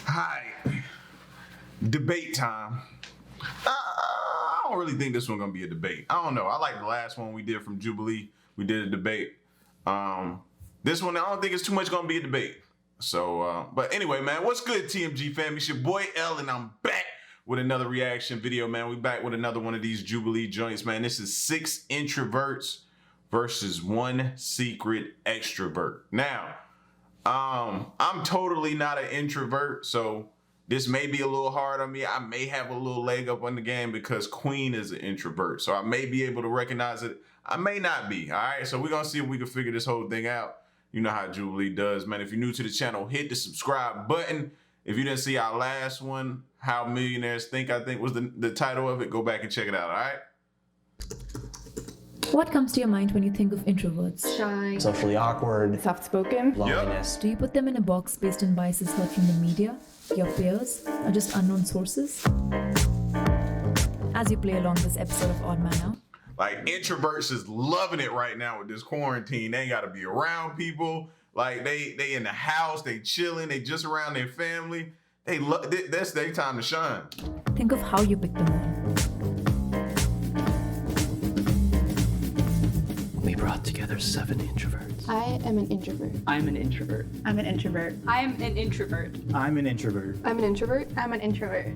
Hi. Debate time. I don't really think this one's gonna be a debate. I don't know. I like the last one we did from Jubilee. We did a debate. This one, I don't think it's too much gonna be a debate. So, but anyway, man, what's good, TMG fam? It's your boy L, and I'm back with another reaction video, man. We back with another one of these Jubilee joints, man. This is 6 introverts versus 1 secret extrovert. Now, I'm totally not an introvert, so this may be a little hard on me. I may have a little leg up on the game because Queen is an introvert, so I may be able to recognize it. I may not be, all right? So we're going to see if we can figure this whole thing out. You know how Jubilee does, man. If you're new to the channel, hit the subscribe button. If you didn't see our last one, How Millionaires Think, I think was the title of it, go back and check it out, all right? What comes to your mind when you think of introverts? Shy, socially awkward, soft-spoken, loneliness. Do you put them in a box based on biases heard from the media, your peers, or just unknown sources? As you play along this episode of Odd Man Out, like, introverts is loving it right now with this quarantine. They ain't got to be around people. Like, they in the house, they chilling, they just around their family. That's their time to shine. think of how you pick them on. We brought together 7 introverts. I am an introvert. I'm an introvert. I'm an introvert. I'm an introvert. I'm an introvert. I'm an introvert. I'm an introvert.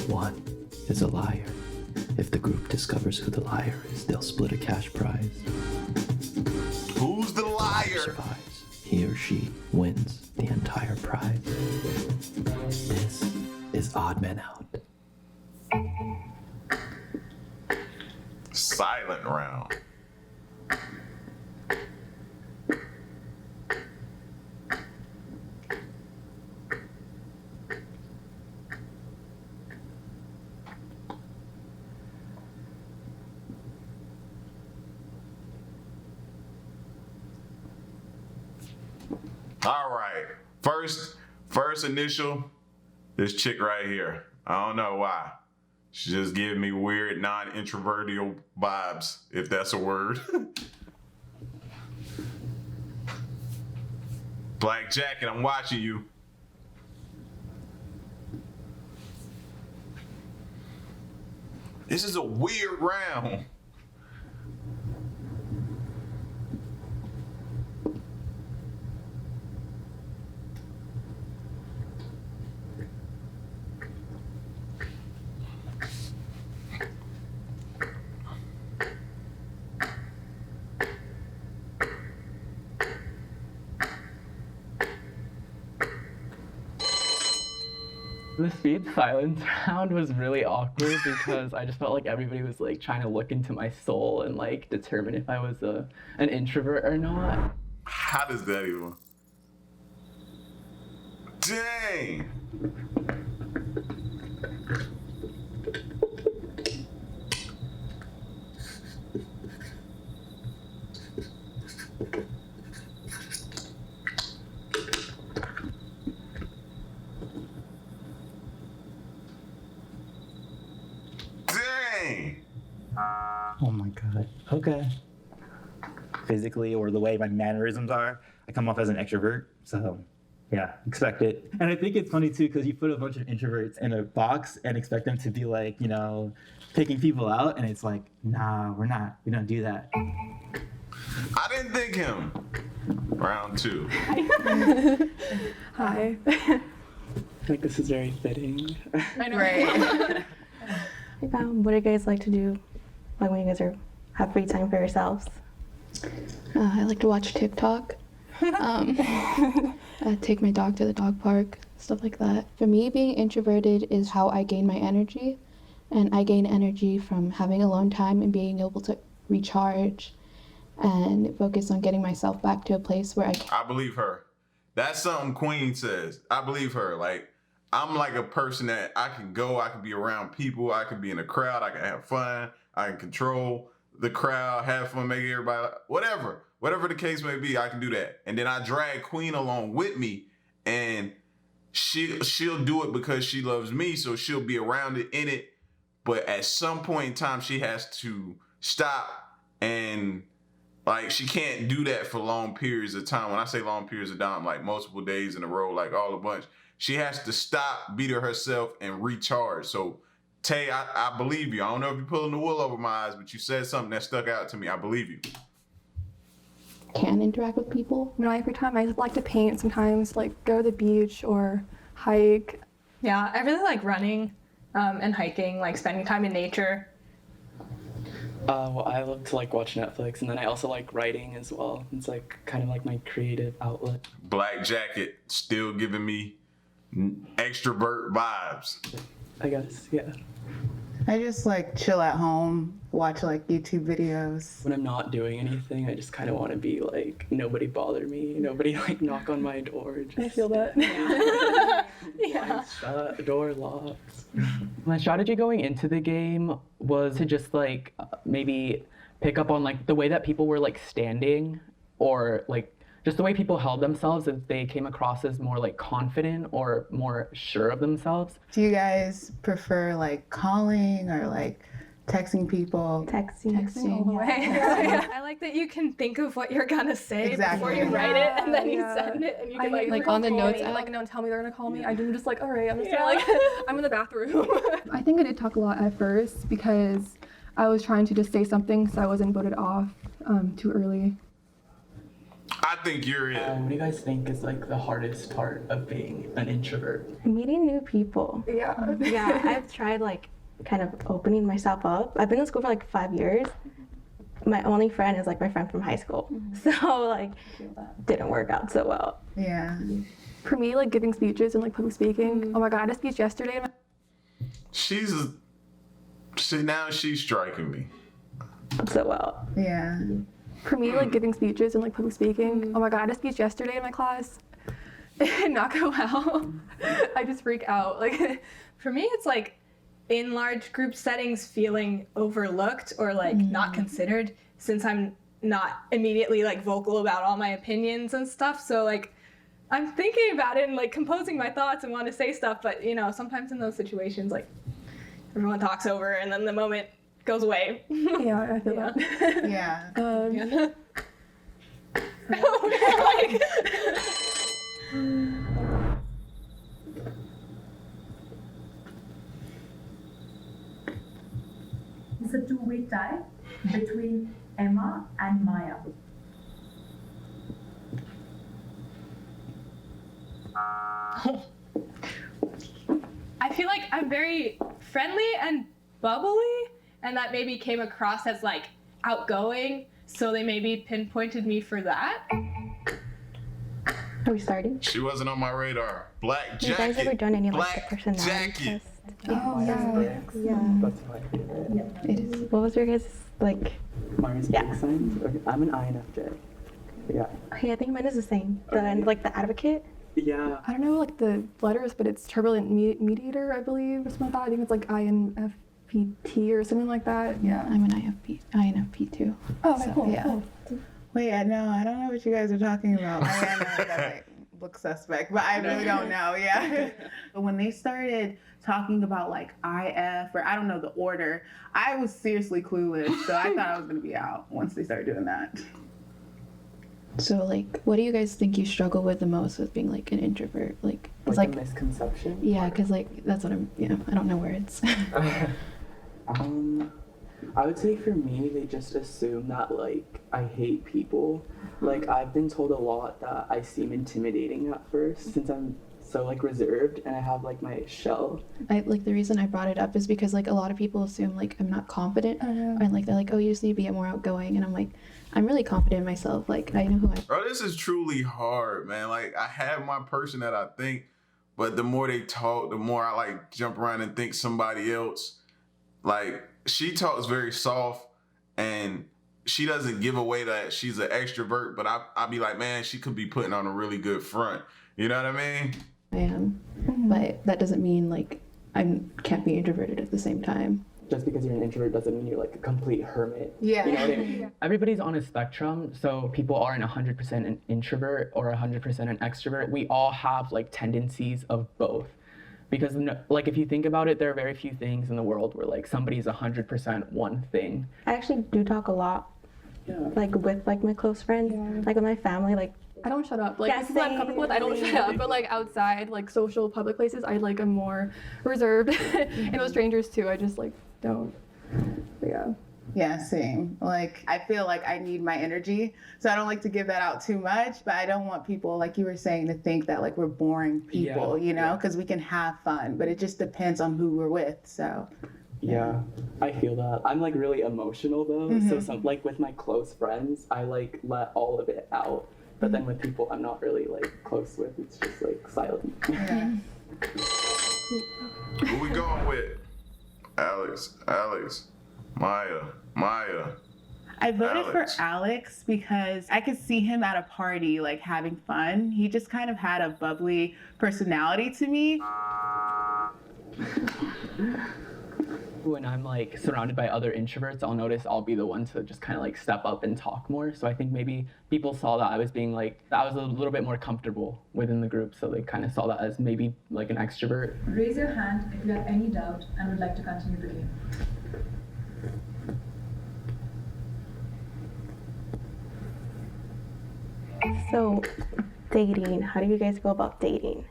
1 is a liar. If the group discovers who the liar is, they'll split a cash prize. Who's the liar? Survives, he or she wins the entire prize. This is Odd Man Out. Silent round. All right, first initial, this chick right here. I don't know why. She just giving me weird non-introvertial vibes, if that's a word. Black jacket, I'm watching you. This is a weird round. The speed silence round was really awkward because I just felt like everybody was like trying to look into my soul and like determine if I was an introvert or not. How does that even? Dang! Oh my god. Okay. Physically, or the way my mannerisms are, I come off as an extrovert. So, yeah, expect it. And I think it's funny too, because you put a bunch of introverts in a box and expect them to be like, you know, picking people out, and it's like, nah, we're not. We don't do that. I didn't think him. Round 2. Hi. I think this is very fitting. I know. Right. What do you guys like to do, like when you guys have free time for yourselves? I like to watch TikTok. Take my dog to the dog park, stuff like that. For me, being introverted is how I gain my energy, and I gain energy from having alone time and being able to recharge and focus on getting myself back to a place where I can. I believe her. That's something Queen says. I believe her. Like, I'm like a person that I can go, I can be around people, I can be in a crowd, I can have fun, I can control the crowd, have fun, make everybody, whatever the case may be, I can do that. And then I drag Queen along with me, and she'll do it because she loves me, so she'll be around it, in it. But at some point in time, she has to stop and like she can't do that for long periods of time. When I say long periods of time, like multiple days in a row, like all a bunch. She has to stop, be to herself, and recharge. So, Tay, I believe you. I don't know if you're pulling the wool over my eyes, but you said something that stuck out to me. I believe you. Can interact with people. You know, every time I like to paint sometimes, like go to the beach or hike. Yeah, I really like running and hiking, like spending time in nature. Well, I love to like watch Netflix, and then I also like writing as well. It's like kind of like my creative outlet. Black jacket still giving me extrovert vibes. I guess, yeah. I just like chill at home, watch like YouTube videos. When I'm not doing anything, I just kind of want to be like, nobody bother me, nobody like knock on my door. Just, I feel that. yeah. Shut, door locks. My strategy going into the game was to just like maybe pick up on like the way that people were like standing, or like just the way people held themselves, if they came across as more like confident or more sure of themselves. Do you guys prefer like calling or like texting people? Texting all the way. I like that you can think of what you're gonna say Exactly. before you write it, and then you Yeah. send it, and you I can hate like when on the people call notes me, app. like don't tell me they're gonna call me. I'm just like, all right, I'm just Yeah. gonna like, I'm in the bathroom. I think I did talk a lot at first because I was trying to just say something so I wasn't voted off too early. I think you're it. What do you guys think is like the hardest part of being an introvert? Meeting new people. Yeah. Yeah, I've tried like kind of opening myself up. I've been in school for like 5 years. My only friend is like my friend from high school. So like didn't work out so well. Yeah. For me, like giving speeches and like public speaking. Oh my god, I had a speech yesterday. Now she's striking me. So well. Yeah. For me, like giving speeches and like public speaking. Oh my god, I had a speech yesterday in my class. It did not go well. I just freak out. Like For me, it's like in large group settings feeling overlooked or like not considered, since I'm not immediately like vocal about all my opinions and stuff. So like I'm thinking about it and like composing my thoughts and want to say stuff, but you know, sometimes in those situations like everyone talks over and then the moment goes away. yeah, I feel that. Yeah. It's a two-way tie between Emma and Maya. I feel like I'm very friendly and bubbly, and that maybe came across as like outgoing, so they maybe pinpointed me for that. Are we starting? She wasn't on my radar. Black jacket. You guys ever done any like Black the personality jacket. test? Oh yeah. Yeah. That's my favorite. It is. What was your guys' like? Myers-Briggs signs? Okay, I'm an INFJ. Yeah. Okay, I think mine is the same. Like the advocate. Yeah. I don't know like the letters, but it's turbulent mediator, I believe, or something like that. I think it's like INFPT or something like that. Yeah. I'm an INFP too. Oh, okay, So, cool. yeah. Cool. Wait, I don't know what you guys are talking about. I know that like look suspect, but I really don't know. Yeah. But when they started talking about like IF or I don't know the order, I was seriously clueless. So I thought I was gonna be out once they started doing that. So like, what do you guys think you struggle with the most with being like an introvert? Like, it's Like like, a misconception? yeah, because like that's what I don't know words. I would say for me, they just assume that like I hate people. Like I've been told a lot that I seem intimidating at first, since I'm so like reserved and I have like my shell. Like the reason I brought it up is because like a lot of people assume like I'm not confident, and like they're like, oh, you just need to be more outgoing, and I'm like, I'm really confident in myself. Like I know who I am. Bro, this is truly hard, man. Like I have my person that I think, but the more they talk, the more I like jump around and think somebody else. Like she talks very soft and she doesn't give away that she's an extrovert, but I be like, man, she could be putting on a really good front. You know what I mean? I am, but that doesn't mean like I can't be introverted at the same time. Just because you're an introvert doesn't mean you're like a complete hermit. Yeah. You know what I mean? Everybody's on a spectrum, so people aren't 100% an introvert or 100% an extrovert. We all have like tendencies of both. Because like if you think about it, there are very few things in the world where like somebody's 100% one thing. I actually do talk a lot. like with like my close friends, like with my family, like. I don't shut up. Like, Yeah, people I'm comfortable with, I don't shut up. But like outside, like social public places, I like am more reserved. And with strangers too, I just like don't. But yeah. Yeah, same. Like, I feel like I need my energy, so I don't like to give that out too much, but I don't want people, like you were saying, to think that like we're boring people, you know, because we can have fun, but it just depends on who we're with, so. Yeah, I feel that. I'm like really emotional though, so some like with my close friends, I like let all of it out. But then with people I'm not really like close with, it's just like silent. Yeah. Who we going with? Alex, Maya. I voted Alex. for Alex because I could see him at a party, like having fun. He just kind of had a bubbly personality to me. When I'm like surrounded by other introverts, I'll notice I'll be the one to just kind of like step up and talk more. So I think maybe people saw that I was being like, I was a little bit more comfortable within the group. So they kind of saw that as maybe like an extrovert. Raise your hand if you have any doubt and would like to continue the game. So, dating. How do you guys go about dating?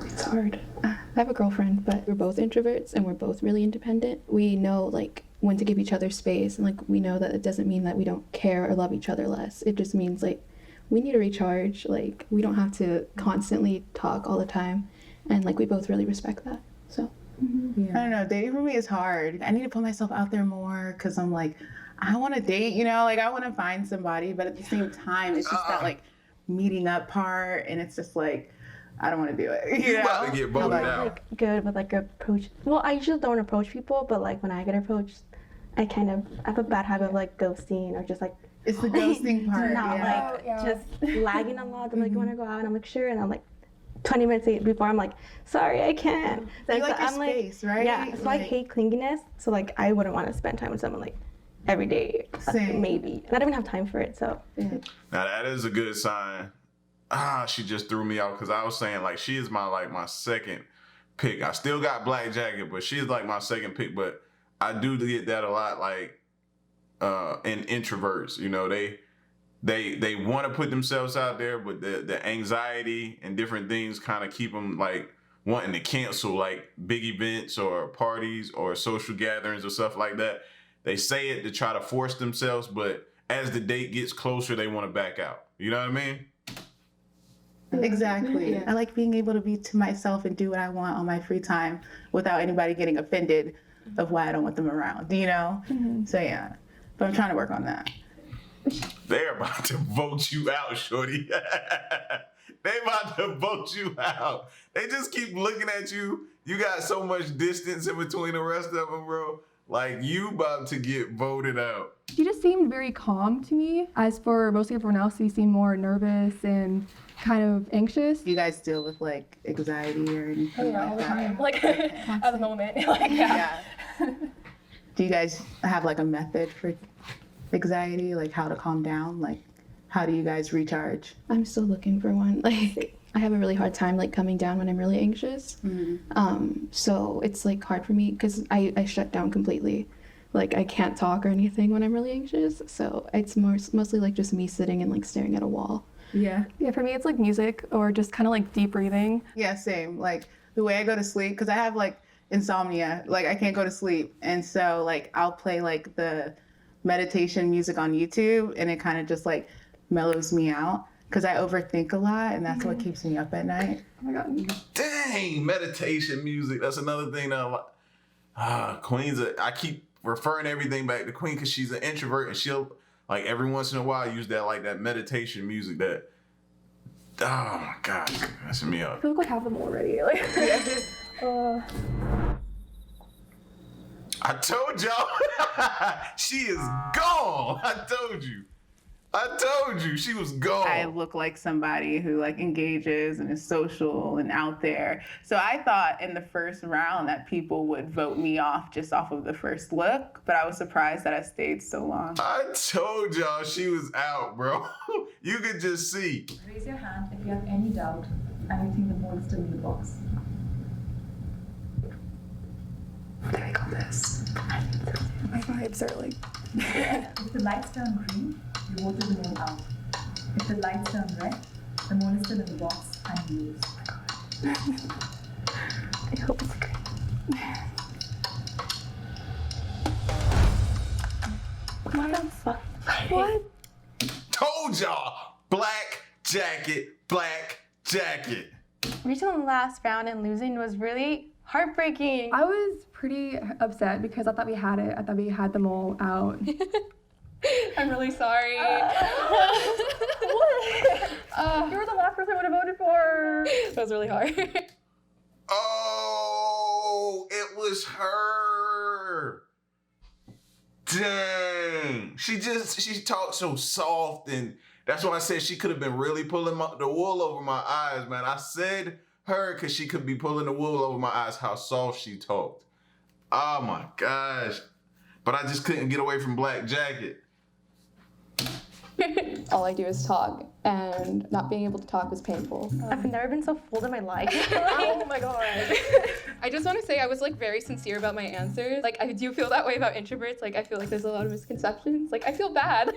It's hard. I have a girlfriend, but we're both introverts and we're both really independent. We know like when to give each other space, and like we know that it doesn't mean that we don't care or love each other less. It just means like we need to recharge. Like we don't have to constantly talk all the time, and like we both really respect that. So I don't know, dating for me is hard. I need to put myself out there more because I'm like, I want to date, you know, like I want to find somebody, but at the same time, it's just that like meeting up part, and it's just like, I don't want to do it. You know? About to get voted out. Like good with like approach. Well, I usually don't approach people, but like when I get approached, I have a bad habit of like ghosting or just like. It's the ghosting part. Not like just lagging a lot. I'm like, you want to go out? And I'm like, sure. And I'm like, 20 minutes before, I'm like, sorry, I can't. You like your space, right? Yeah. So I hate clinginess. So like, I wouldn't want to spend time with someone like every day, Same. maybe. And I don't even have time for it. So. Now that is a good sign. She just threw me out because I was saying like she is my second pick. I still got Black Jacket, but she's like my second pick. But I do get that a lot, like in introverts. You know, they want to put themselves out there, but the anxiety and different things kind of keep them like wanting to cancel like big events or parties or social gatherings or stuff like that. They say it to try to force themselves, but as the date gets closer, they want to back out. You know what I mean? Exactly. Yeah. I like being able to be to myself and do what I want on my free time without anybody getting offended of why I don't want them around, you know? So yeah, but I'm trying to work on that. They're about to vote you out, shorty. They about to vote you out. They just keep looking at you. You got so much distance in between the rest of them, bro. Like, you about to get voted out. She just seemed very calm to me. As for mostly everyone else, she seemed more nervous and kind of anxious. Do you guys deal with like anxiety or anything like that? Like at the moment. Like, yeah. Do you guys have like a method for anxiety, like how to calm down? Like, how do you guys recharge? I'm still looking for one. Like I have a really hard time like coming down when I'm really anxious. So it's like hard for me because I shut down completely. Like I can't talk or anything when I'm really anxious. So it's mostly like just me sitting and like staring at a wall. Yeah, for me it's like music or just kind of like deep breathing. Yeah, same. Like the way I go to sleep, because I have like insomnia, like I can't go to sleep. And so like I'll play like the meditation music on YouTube and it kind of just like mellows me out because I overthink a lot and that's what keeps me up at night. Oh my God. Dang, meditation music. That's another thing that Queen's I keep referring everything back to Queen because she's an introvert and she'll like every once in a while use that meditation music that oh my God, messing me up. I feel like I have them already. Like, I told y'all she is gone. I told you she was gone. I look like somebody who like engages and is social and out there. So I thought in the first round that people would vote me off just off of the first look, but I was surprised that I stayed so long. I told y'all she was out, bro. You could just see. Raise your hand if you have any doubt and you think the ball is still in the box. There we go, this. My vibes are like If the lights turn green, you voted the mole out. If the lights turn red, the mole is still in the box and you lose. I hope it's green. What the fuck? What? Told y'all, black jacket. Reaching the last round and losing was really heartbreaking. I was pretty upset because I thought we had it. I thought we had them all out. I'm really sorry. You were the last person I would have voted for. That was really hard. Oh, it was her. Dang. She talked so soft, and that's why I said she could have been really pulling the wool over my eyes, man. I said her because she could be pulling the wool over my eyes, how soft she talked. Oh my gosh. But I just couldn't get away from Black Jacket. All I do is talk, and not being able to talk was painful. I've never been so fooled in my life. Oh my god. I just want to say I was like very sincere about my answers. Like I do feel that way about introverts. Like I feel like there's a lot of misconceptions. Like I feel bad.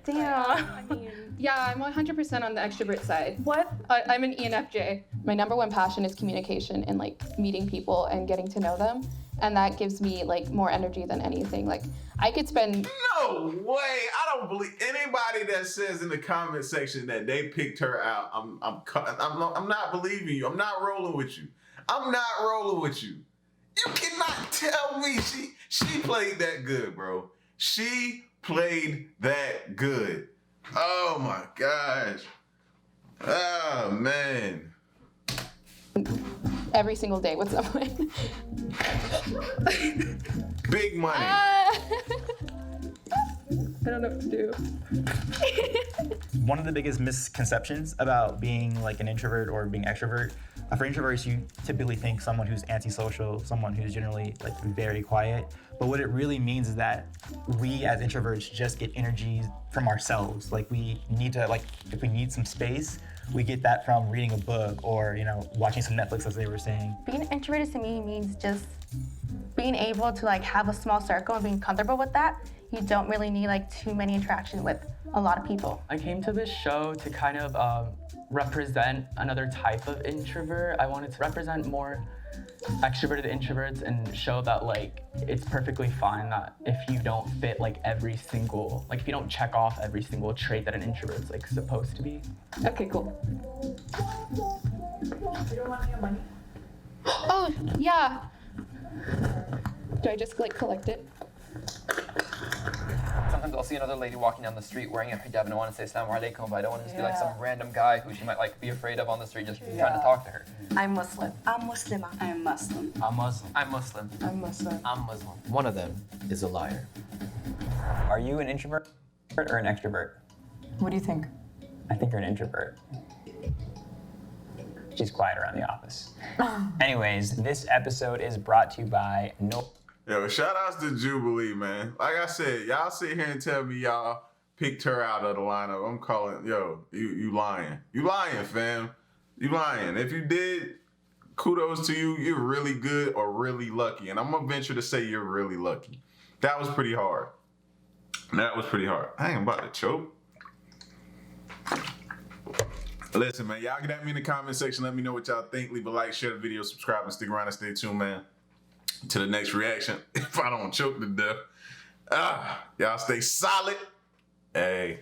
Damn. I mean, yeah, I'm 100% on the extrovert side. What? I'm an ENFJ. My number one passion is communication and like meeting people and getting to know them. And that gives me like more energy than anything. Like I could spend. No way! I don't believe anybody that says in the comment section that they picked her out. I'm not believing you. I'm not rolling with you. I'm not rolling with you. You cannot tell me she played that good, bro. She played that good. Oh my gosh. Oh man. Every single day with someone. Big money. I don't know what to do. One of the biggest misconceptions about being like an introvert or being extrovert, for introverts, you typically think someone who's antisocial, someone who's generally like very quiet. But what it really means is that we as introverts just get energy from ourselves. Like we need to, like if we need some space, we get that from reading a book or, watching some Netflix, as they were saying. Being introverted to me means just being able to like have a small circle and being comfortable with that. You don't really need like too many interactions with a lot of people. I came to this show to kind of represent another type of introvert. I wanted to represent more extroverted introverts and show that like it's perfectly fine that if you don't fit like if you don't check off every single trait that an introvert's like supposed to be. Okay, cool. You don't want your money? Oh, yeah. Do I just like collect it? Sometimes I'll see another lady walking down the street wearing a hijab and I want to say Assalamu alaikum, but I don't want to just be like some random guy who she might like be afraid of on the street just trying to talk to her. I'm Muslim. I'm Muslima. I'm Muslim. I'm Muslim. I'm Muslim. I'm Muslim. I'm Muslim. One of them is a liar. Are you an introvert or an extrovert? What do you think? I think you're an introvert. She's quiet around the office. Anyways, this episode is brought to you by Yo, shout outs to Jubilee, man. Like I said, y'all sit here and tell me y'all picked her out of the lineup. I'm calling, you lying. You lying, fam. You lying. If you did, kudos to you. You're really good or really lucky. And I'm gonna venture to say you're really lucky. That was pretty hard. I ain't about to choke. Listen, man, y'all get at me in the comment section. Let me know what y'all think. Leave a like, share the video, subscribe, and stick around and stay tuned, man. To the next reaction, if I don't choke to death. Y'all stay solid. Hey.